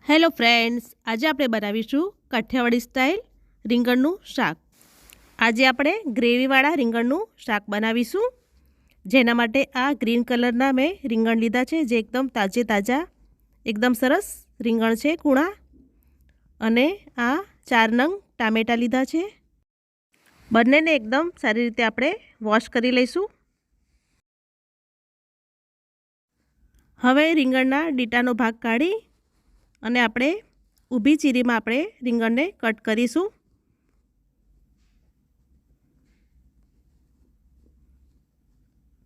Hello friends, આજે આપણે બનાવીશું કાઠિયાવાડી સ્ટાઇલ રીંગણનું શાક। આજે આપણે ગ્રેવીવાળા રીંગણનું શાક બનાવીશું, જેના માટે આ ગ્રીન કલરના મેં રીંગણ લીધા છે, જે એકદમ તાજા એકદમ સરસ રીંગણ છે કૂણા। અને આ 4 નંગ ટામેટાં લીધા છે। બંનેને એકદમ સારી રીતે આપણે વોશ કરી લઈશું। હવે રીંગણના ડીટાનો ભાગ કાઢી અને આપણે ઊભી ચીરીમાં આપણે રીંગણને કટ કરીશું।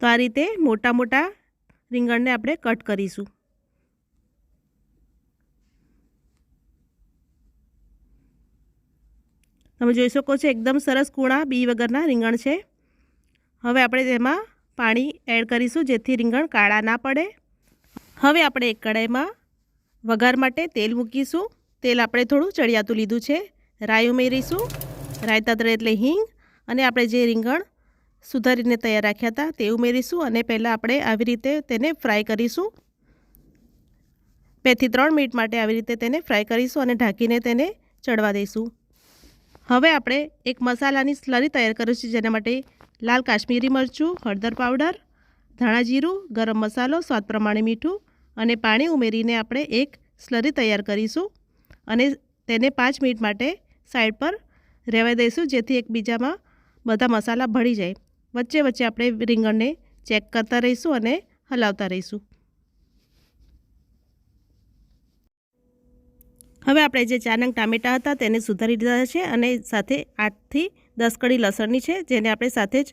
તો આ રીતે મોટા રીંગણને આપણે કટ કરીશું। તમે જોઈ શકો છો એકદમ સરસ કૂણા બી વગરના રીંગણ છે। હવે આપણે તેમાં પાણી એડ કરીશું, જેથી રીંગણ કાળા ના પડે। હવે આપણે એક કઢાઈમાં વઘાર માટે તેલ મૂકીશું। તેલ આપણે થોડું ચડિયાતું લીધું છે। રાઈ ઉમેરીશું। રાઈ તતરે એટલે હિંગ, અને આપણે જે રીંગણ સુધારીને તૈયાર રાખ્યા હતા તે ઉમેરીશું। અને પહેલાં આપણે આવી રીતે તેને ફ્રાય કરીશું। 2 થી 3 મિનિટ માટે આવી રીતે તેને ફ્રાય કરીશું અને ઢાંકીને તેને ચડવા દઈશું। હવે આપણે એક મસાલાની સ્લરી તૈયાર કરીશું, જેના માટે લાલ કાશ્મીરી મરચું, હળદર પાવડર, ધાણા જીરું, ગરમ મસાલો, સ્વાદ પ્રમાણે મીઠું અને પાણી ઉમેરીને આપણે એક સ્લરી તૈયાર કરીશું અને તેને 5 મિનિટ માટે સાઈડ પર રહેવા દઈશું, જેથી એકબીજામાં બધા મસાલા ભળી જાય। વચ્ચે આપણે રીંગણને ચેક કરતા રહીશું અને હલાવતા રહીશું। હવે આપણે જે 4 નંગ ટામેટાં હતા તેને સુધારી દીધા છે અને સાથે 8 થી 10 કળી લસણની છે, જેને આપણે સાથે જ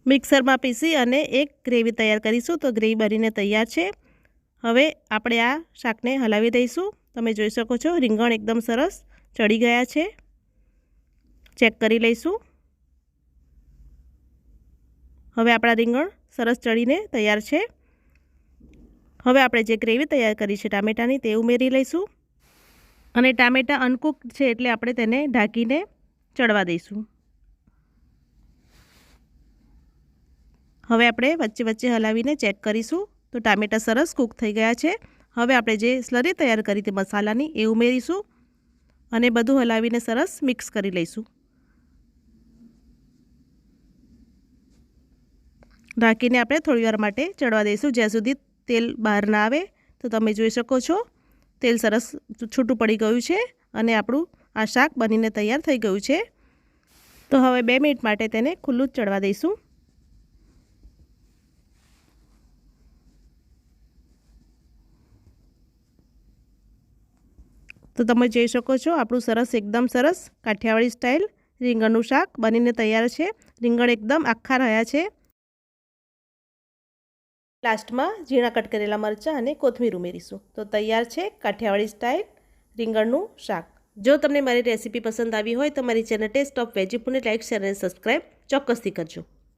મિક્સરમાં પીસી અને એક ગ્રેવી તૈયાર કરીશું। તો ગ્રેવી બનીને તૈયાર છે। હવે આપણે આ શાકને હલાવી દઈશું। તમે જોઈ શકો છો રીંગણ એકદમ સરસ ચડી ગયા છે। ચેક કરી લઈશું। હવે આપણા રીંગણ સરસ ચડીને તૈયાર છે। હવે આપણે જે ગ્રેવી તૈયાર કરી છે ટામેટાની તે ઉમેરી લઈશું અને ટામેટાં અનકુક છે એટલે આપણે તેને ઢાંકીને ચડવા દઈશું। હવે આપણે વચ્ચે હલાવીને ચેક કરીશું તો ટામેટાં સરસ કૂક થઈ ગયા છે। હવે આપણે જે સ્લરી તૈયાર કરી હતી મસાલાની એ ઉમેરીશું અને બધું હલાવીને સરસ મિક્સ કરી લઈશું। ઢાંકીને આપણે થોડીવાર માટે ચડવા દઈશું, જ્યાં સુધી તેલ બહાર ના આવે। તો તમે જોઈ શકો છો તેલ સરસ છૂટું પડી ગયું છે અને આપણું આ શાક બનીને તૈયાર થઈ ગયું છે। તો હવે 2 મિનિટ માટે તેને ખુલ્લું જ ચડવા દઈશું। તો તમે જોઈ શકો છો આપણું સરસ એકદમ સરસ કાઠિયાવાડી સ્ટાઇલ રીંગણનું શાક બનીને તૈયાર છે। રીંગણ એકદમ આખા રહ્યા છે। લાસ્ટમાં ઝીણા કટ કરેલા મરચાં અને કોથમીર ઉમેરીશું। તો તૈયાર છે કાઠિયાવાડી સ્ટાઇલ રીંગણનું શાક। જો તમને મારી રેસીપી પસંદ આવી હોય તો મારી ચેનલ ટેસ્ટ ઓફ વેજીફૂડને લાઇક, શેર અને સબસ્ક્રાઈબ ચોક્કસથી કરજો।